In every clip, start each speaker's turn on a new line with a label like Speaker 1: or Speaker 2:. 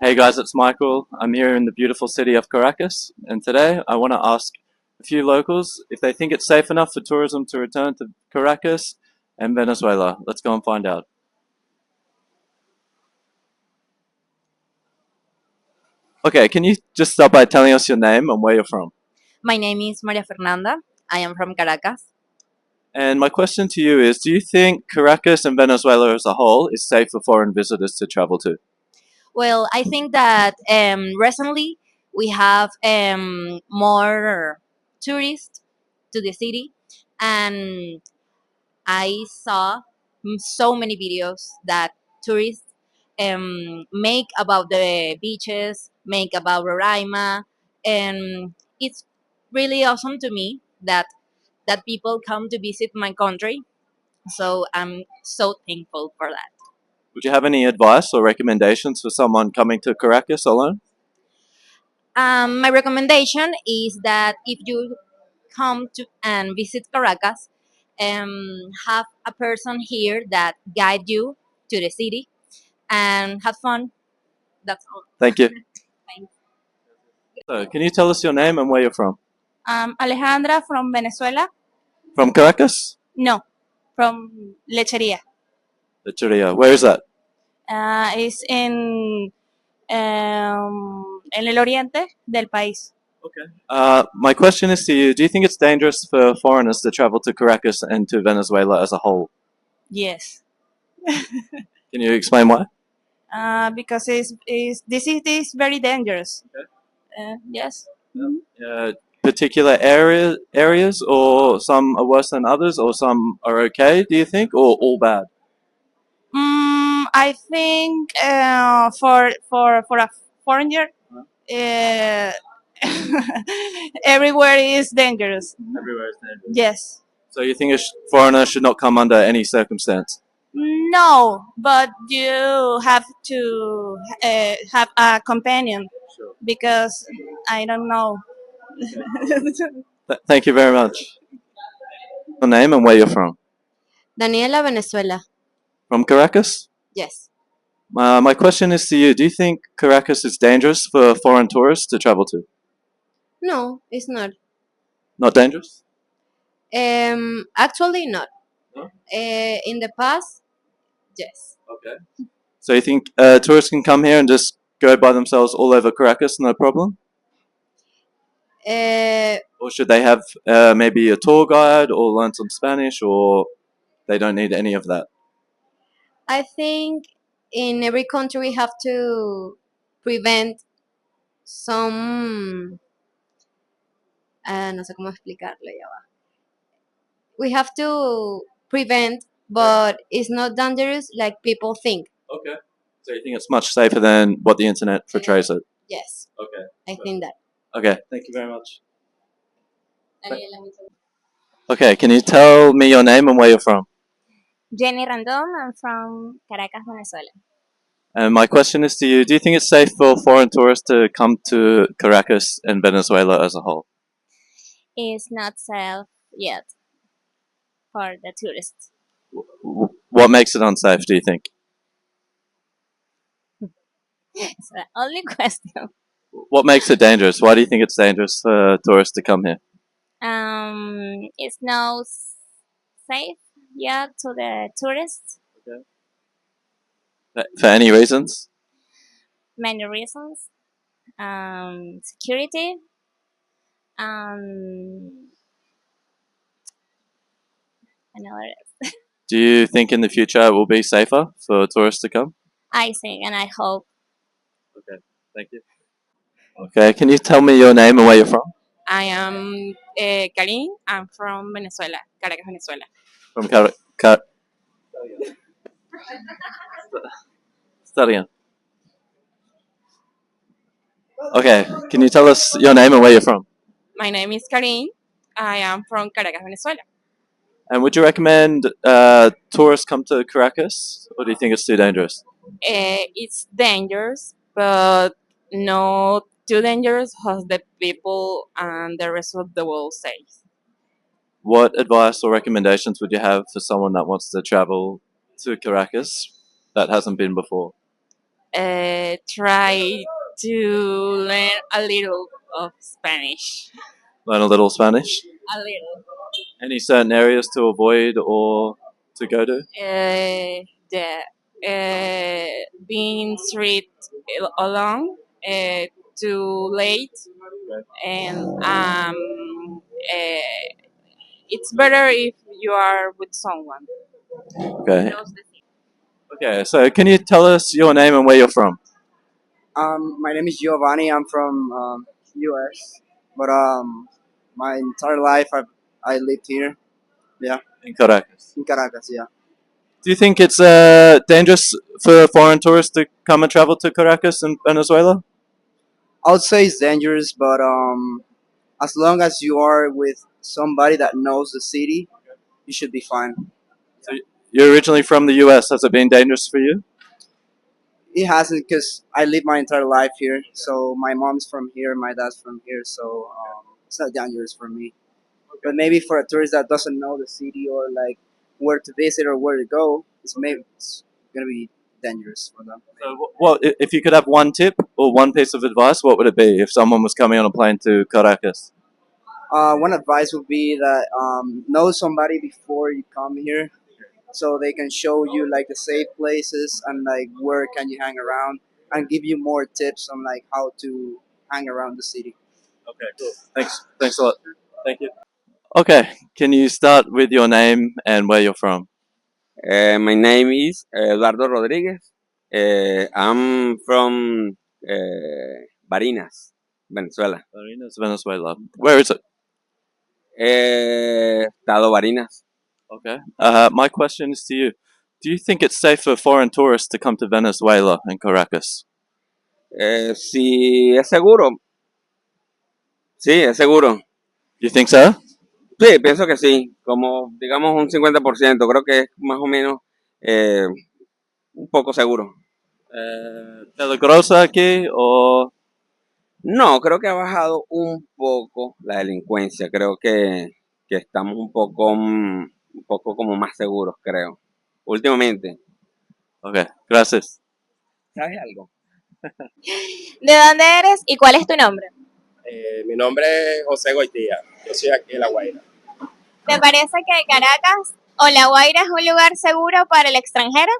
Speaker 1: Hey guys, it's Michael. I'm here in the beautiful city of Caracas, and today I want to ask a few locals if they think it's safe enough for tourism to return to Caracas and Venezuela. Let's go and find out. Okay, can you just start by telling us your name and where you're from?
Speaker 2: My name is Maria Fernanda. I am from Caracas.
Speaker 1: And my question to you is, do you think Caracas and Venezuela as a whole is safe for foreign visitors to travel to?
Speaker 2: Well, I think that recently we have more tourists to the city, and I saw so many videos that tourists make about the beaches, make about Roraima, and it's really awesome to me that people come to visit my country. So I'm so thankful for that.
Speaker 1: Would you have any advice or recommendations for someone coming to Caracas alone?
Speaker 2: My recommendation is that if you come to and visit Caracas, have a person here that guide you to the city and have fun. That's all.
Speaker 1: Thank you.
Speaker 2: Thanks.
Speaker 1: So, can you tell us your name and where you're from?
Speaker 3: Alejandra from Venezuela.
Speaker 1: From Caracas?
Speaker 3: No, from Lecheria.
Speaker 1: Lecheria. Where is that?
Speaker 3: It's en el oriente del país.
Speaker 1: Okay. My question is to you: do you think it's dangerous for foreigners to travel to Caracas and to Venezuela as a whole?
Speaker 3: Yes,
Speaker 1: Can you explain why?
Speaker 3: because this city is very dangerous. Yes. Mhm.
Speaker 1: Particular areas, or some are worse than others, or some are okay? Do you think, or all bad?
Speaker 3: I think for a foreigner, uh, everywhere is dangerous.
Speaker 1: Everywhere is dangerous.
Speaker 3: Yes.
Speaker 1: So you think a foreigner should not come under any circumstance?
Speaker 3: No, but you have to have a companion
Speaker 1: Sure.
Speaker 3: because I don't know.
Speaker 1: Thank you very much. Your name and where you're from?
Speaker 2: Daniela, Venezuela.
Speaker 1: From Caracas?
Speaker 2: Yes.
Speaker 1: My question is to you: do you think Caracas is dangerous for foreign tourists to travel to?
Speaker 2: No, it's not.
Speaker 1: Not dangerous?
Speaker 2: Actually, not.
Speaker 1: No?
Speaker 2: In the past, yes.
Speaker 1: Okay. So you think tourists can come here and just go by themselves all over Caracas, no problem?
Speaker 2: Uh,
Speaker 1: Or should they have maybe a tour guide or learn some Spanish, or they don't need any of that?
Speaker 2: I think in every country we have to prevent some. No sé cómo explicarlo ya va. We have to prevent, but it's not dangerous like people think.
Speaker 1: Okay. So you think it's much safer than what the internet portrays it?
Speaker 2: Yes,
Speaker 1: Okay.
Speaker 2: I think that.
Speaker 1: Okay. Thank you very much.
Speaker 2: Daniela,
Speaker 1: Okay. Can you tell me your name and where you're from?
Speaker 3: Jenny Randon, I'm from Caracas, Venezuela.
Speaker 1: And my question is to you: do you think it's safe for foreign tourists to come to Caracas and Venezuela as a whole?
Speaker 3: Is not safe yet for the tourists.
Speaker 1: What makes it unsafe, do you think?
Speaker 3: It's the only question.
Speaker 1: What makes it dangerous? Why do you think it's dangerous for tourists to come here?
Speaker 3: It's not safe yet to the tourists.
Speaker 1: For any reasons?
Speaker 3: Many reasons. Security. Another.
Speaker 1: Do you think in the future it will be safer for tourists to come?
Speaker 3: I think and I hope.
Speaker 1: Okay, thank you. Okay, can you tell me your name and where you're from?
Speaker 4: I am Kareem. I'm from Venezuela, Caracas, Venezuela.
Speaker 1: From Car- Studying. Okay, can you tell us your name and where you're from?
Speaker 4: My name is Kareem. I am from Caracas, Venezuela.
Speaker 1: And would you recommend tourists come to Caracas, or do you think it's too dangerous?
Speaker 4: It's dangerous, but not too dangerous as the people and the rest of the world says.
Speaker 1: What advice or recommendations would you have for someone that wants to travel to Caracas that hasn't been before?
Speaker 4: try to learn a little of Spanish.
Speaker 1: Learn a little Spanish.
Speaker 4: A little.
Speaker 1: Any certain areas to avoid or to go to?
Speaker 4: The being street alone, too late, and it's better if you are with someone.
Speaker 1: Okay. Okay, so can you tell us your name and where you're from?
Speaker 5: My name is Giovanni. I'm from U.S. But my entire life I lived here. Yeah,
Speaker 1: In Caracas.
Speaker 5: in Caracas. Yeah,
Speaker 1: Do you think it's dangerous for foreign tourists to come and travel to Caracas in Venezuela?
Speaker 5: I would say it's dangerous, but as long as you are with somebody that knows the city, you should be fine.
Speaker 1: So you're originally from the U.S. Has it been dangerous for you?
Speaker 5: It hasn't because I lived my entire life here. So my mom's from here, my dad's from here, so it's not dangerous for me. But maybe for a tourist that doesn't know the city or like where to visit or where to go, it's gonna be dangerous for them.
Speaker 1: So, if you could have one tip or one piece of advice, what would it be if someone was coming on a plane to Caracas?
Speaker 5: One advice would be that know somebody before you come here, so they can show you like the safe places and like where can you hang around and give you more tips on like how to hang around the city.
Speaker 1: Okay, cool. Thanks a lot. Thank you. Okay, can you start with your name and where you're from?
Speaker 6: My name is Eduardo Rodriguez. I'm from Barinas, Venezuela.
Speaker 1: Barinas, Venezuela. Where is it?
Speaker 6: Estado Barinas.
Speaker 1: Okay. My question is to you. Do you think it's safe for foreign tourists to come to Venezuela and Caracas?
Speaker 6: Si es seguro, sí, es seguro.
Speaker 1: You think so?
Speaker 6: Sí, pienso que sí, como digamos un 50%, creo que es más o menos un poco seguro.
Speaker 1: ¿Peligrosa aquí o...?
Speaker 6: No, creo que ha bajado un poco la delincuencia, creo que estamos un poco como más seguros, creo, últimamente.
Speaker 1: Okay, gracias.
Speaker 6: ¿Sabes algo?
Speaker 3: ¿De dónde eres y cuál es tu nombre?
Speaker 7: Mi nombre es José Goitía, yo soy aquí de La Guaira.
Speaker 3: ¿Te parece que Caracas o La Guaira es un lugar seguro para el extranjero?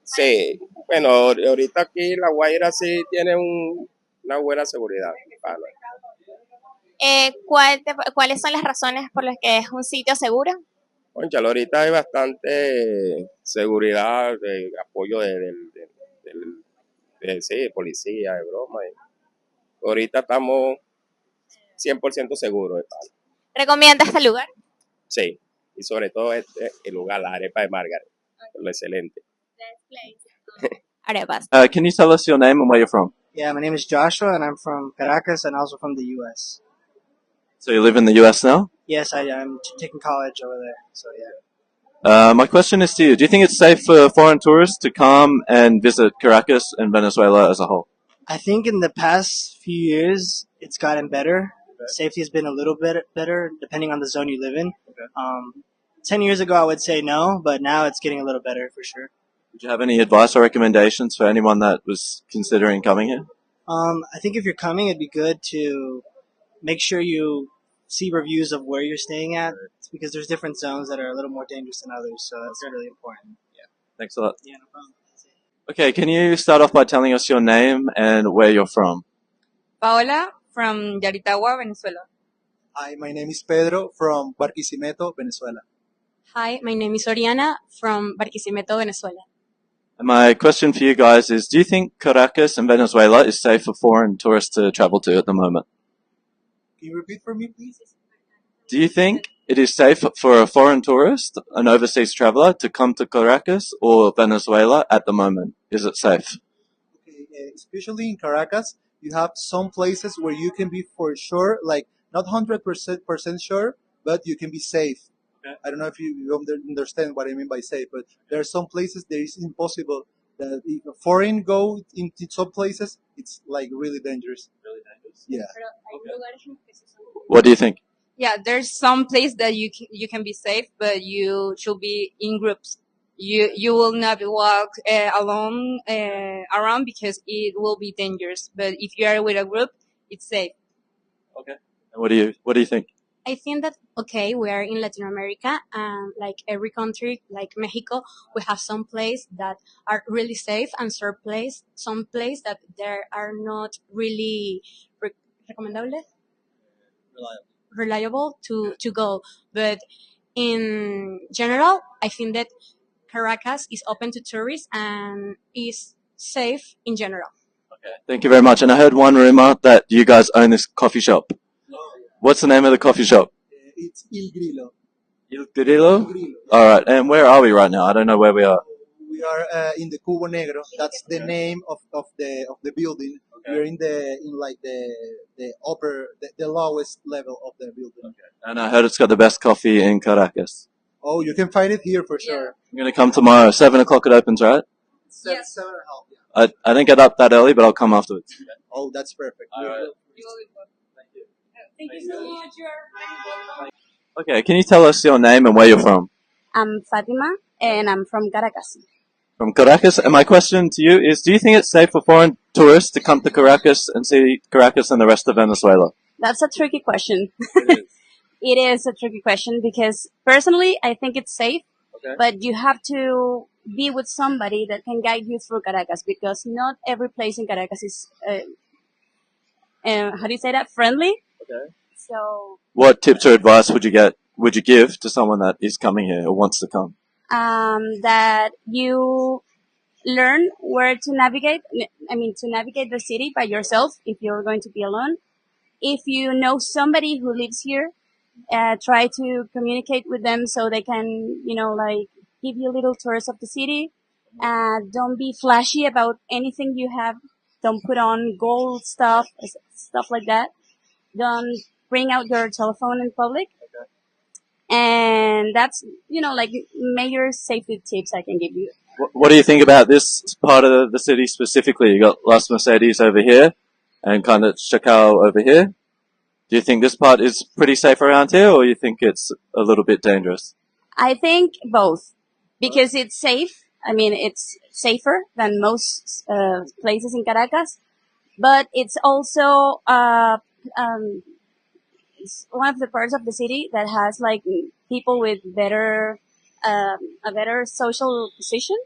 Speaker 7: Sí, bueno, ahorita aquí La Guaira sí tiene una buena seguridad. Vale.
Speaker 3: ¿Cuáles son las razones por las que es un sitio seguro?
Speaker 7: Cónchale, ahorita hay bastante seguridad, de apoyo sí, policía, de broma. Ahorita estamos 100% seguros de palo.
Speaker 3: ¿Recomiendas este lugar?
Speaker 7: Sí, y sobre todo el lugar, la arepa de Margaret, lo excelente.
Speaker 3: Arepas.
Speaker 1: Can you tell us your name and where you're from?
Speaker 5: Yeah, my name is Joshua and I'm from Caracas and also from the U.S.
Speaker 1: So you live in the US now?
Speaker 5: Yes, I'm taking college over there. So yeah.
Speaker 1: My question is to you. Do you think it's safe for foreign tourists to come and visit Caracas and Venezuela as a whole?
Speaker 5: I think in the past few years it's gotten better. Safety has been a little bit better depending on the zone you live in. 10 years ago I would say no, but now it's getting a little better for sure.
Speaker 1: Would you have any advice or recommendations for anyone that was considering coming here?
Speaker 5: I think if you're coming, it'd be good to make sure you see reviews of where you're staying at because there's different zones that are a little more dangerous than others, so that's really important.
Speaker 1: Thanks a lot.
Speaker 5: Yeah, no problem.
Speaker 1: Okay, can you start off by telling us your name and where you're from?
Speaker 4: Paola from Yaritagua, Venezuela.
Speaker 8: Hi, my name is Pedro from Barquisimeto, Venezuela.
Speaker 9: Hi, my name is Oriana from Barquisimeto, Venezuela.
Speaker 1: And my question for you guys is, do you think Caracas and Venezuela is safe for foreign tourists to travel to at the moment?
Speaker 8: Can you repeat for me, please?
Speaker 1: Do you think it is safe for a foreign tourist, an overseas traveler, to come to Caracas or Venezuela at the moment? Is it safe?
Speaker 8: Okay, especially in Caracas, you have some places where you can be for sure, like not 100% sure, but you can be safe.
Speaker 1: Okay.
Speaker 8: I don't know if you understand what I mean by safe, but there are some places that it's impossible that if a foreign go into some places, it's like really dangerous.
Speaker 1: Really dangerous.
Speaker 8: Yeah.
Speaker 1: What do you think?
Speaker 9: Yeah, there's some place that you can be safe, but you should be in groups. You will not walk alone around because it will be dangerous. But if you are with a group, it's safe.
Speaker 1: Okay. And what do you think?
Speaker 9: I think that okay, we are in Latin America, and like every country, like Mexico, we have some place that are really safe, and some place that there are not really recommendable, reliable to go. But in general, I think that Caracas is open to tourists and is safe in general.
Speaker 1: Okay. Thank you very much. And I heard one rumor that you guys own this coffee shop. What's the name of the coffee shop?
Speaker 8: It's Il Grillo.
Speaker 1: Il Grillo? All right. And where are we right now? I don't know where we are.
Speaker 8: We are in the Cubo Negro. That's the name of the building. We're in the upper the lowest level of the building.
Speaker 1: And I heard it's got the best coffee in Caracas.
Speaker 8: Oh, you can find it here for sure.
Speaker 1: I'm going to come tomorrow. 7 o'clock it opens, right?
Speaker 8: Seven and a half. Yeah.
Speaker 1: I didn't get up that early, but I'll come afterwards.
Speaker 8: Oh, that's perfect.
Speaker 1: All right.
Speaker 9: Thank you so much.
Speaker 1: Okay, can you tell us your name and where you're from?
Speaker 10: I'm Fatima, and I'm from Caracas.
Speaker 1: From Caracas. And my question to you is, do you think it's safe for foreign tourists to come to Caracas and see Caracas and the rest of Venezuela?
Speaker 10: That's a tricky question. It is a tricky question because personally, I think it's safe, but you have to be with somebody that can guide you through Caracas because not every place in Caracas is, how do you say that, friendly?
Speaker 1: Okay.
Speaker 10: So,
Speaker 1: What tips or advice would you give to someone that is coming here or wants to come?
Speaker 10: that you learn where to navigate. To navigate the city by yourself if you're going to be alone. If you know somebody who lives here, try to communicate with them so they can, give you little tours of the city. Don't be flashy about anything you have. Don't put on gold stuff like that. Don't bring out your telephone in public. And that's, major safety tips I can give you.
Speaker 1: What do you think about this part of the city specifically? You got Las Mercedes over here and kind of Chacal over here. Do you think this part is pretty safe around here, or you think it's a little bit dangerous?
Speaker 10: I think both, because it's safe. It's safer than most places in Caracas, but it's also it's one of the parts of the city that has like people with a better social position.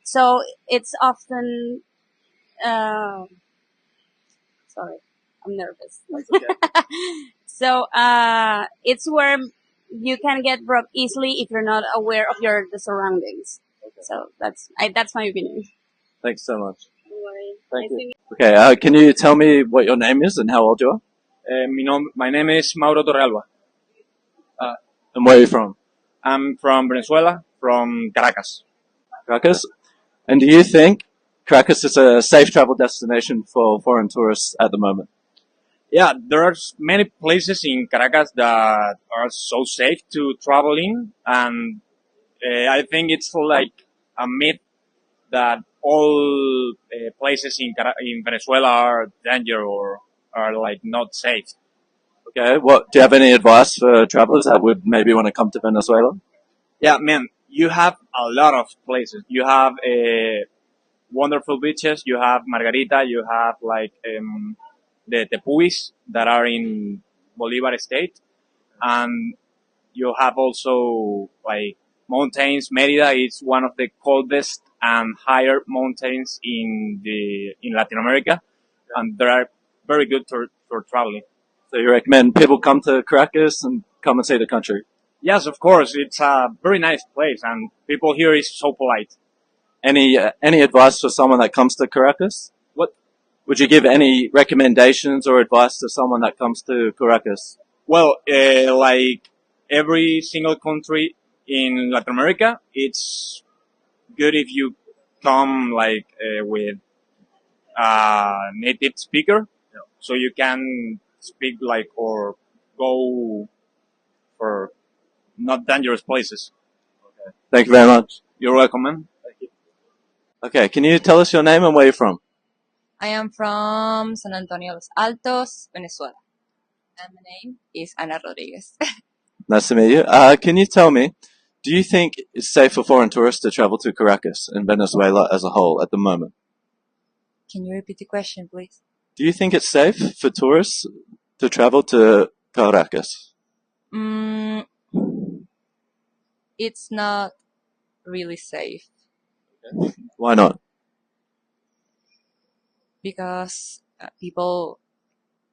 Speaker 10: So it's often, sorry, I'm nervous. So it's where you can get robbed easily if you're not aware of the surroundings. So that's my opinion.
Speaker 1: Thanks so much.
Speaker 10: Don't worry.
Speaker 1: Thank you. Okay, can you tell me what your name is and how old you are?
Speaker 11: My name is Mauro Torrealba.
Speaker 1: And where are you from?
Speaker 11: I'm from Venezuela, from Caracas.
Speaker 1: Caracas? And do you think Caracas is a safe travel destination for foreign tourists at the moment?
Speaker 11: Yeah, there are many places in Caracas that are so safe to travel in, and I think it's like a myth that all places in Venezuela are danger or are like not safe.
Speaker 1: Okay, do you have any advice for travelers that would maybe want to come to Venezuela?
Speaker 11: Yeah, man, you have a lot of places. You have wonderful beaches. You have Margarita. You have like the Tepuis that are in Bolivar State, and you have also like mountains. Merida is one of the coldest and higher mountains in Latin America, and they are very good for traveling.
Speaker 1: So you recommend people come to Caracas and come and see the country?
Speaker 11: Yes, of course. It's a very nice place, and people here is so polite.
Speaker 1: Any advice for someone that comes to Caracas?
Speaker 11: What?
Speaker 1: Would you give any recommendations or advice to someone that comes to Caracas?
Speaker 11: Well, like every single country in Latin America, it's good if you come like with a native speaker, so you can speak like or go for not dangerous places.
Speaker 1: Okay. Thank you very much.
Speaker 11: You're welcome, man.
Speaker 1: Thank you. Okay, can you tell us your name and where you're from?
Speaker 12: I am from San Antonio Los Altos, Venezuela. And my name is Ana Rodriguez.
Speaker 1: Nice to meet you. Can you tell me, Do you think it's safe for foreign tourists to travel to Caracas and Venezuela as a whole at the moment?
Speaker 12: Can you repeat the question, please?
Speaker 1: Do you think it's safe for tourists to travel to Caracas?
Speaker 12: Mm, it's not really safe
Speaker 1: Why not?
Speaker 12: because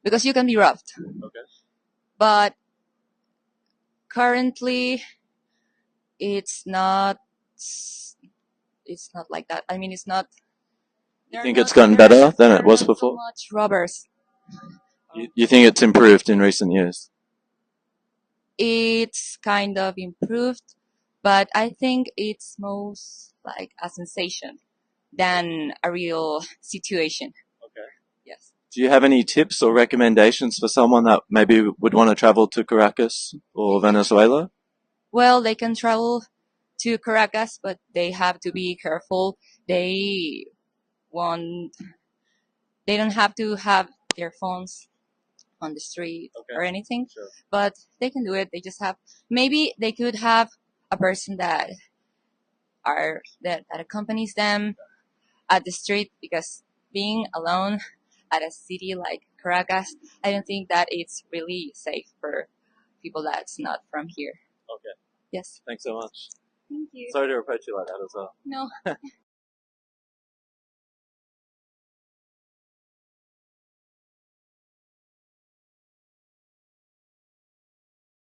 Speaker 12: because you can be robbed.
Speaker 1: Okay.
Speaker 12: But currently, it's not. It's not like that. I mean, it's not.
Speaker 1: You think it's gotten better than it was before?
Speaker 12: So much robbers.
Speaker 1: You think it's improved in recent years?
Speaker 12: It's kind of improved, but I think it's most like a sensation than a real situation.
Speaker 1: Okay.
Speaker 12: Yes.
Speaker 1: Do you have any tips or recommendations for someone that maybe would want to travel to Caracas or Venezuela?
Speaker 12: Well, they can travel to Caracas, but they have to be careful. They won't. They don't have to have their phones on the street or anything,
Speaker 1: Sure.
Speaker 12: but they can do it. They just have. Maybe they could have a person that accompanies them at the street, because being alone at a city like Caracas, I don't think that it's really safe for people that's not from here.
Speaker 1: Okay.
Speaker 12: Yes.
Speaker 1: Thanks so much.
Speaker 12: Thank you.
Speaker 1: Sorry to approach you like that as well.
Speaker 12: No.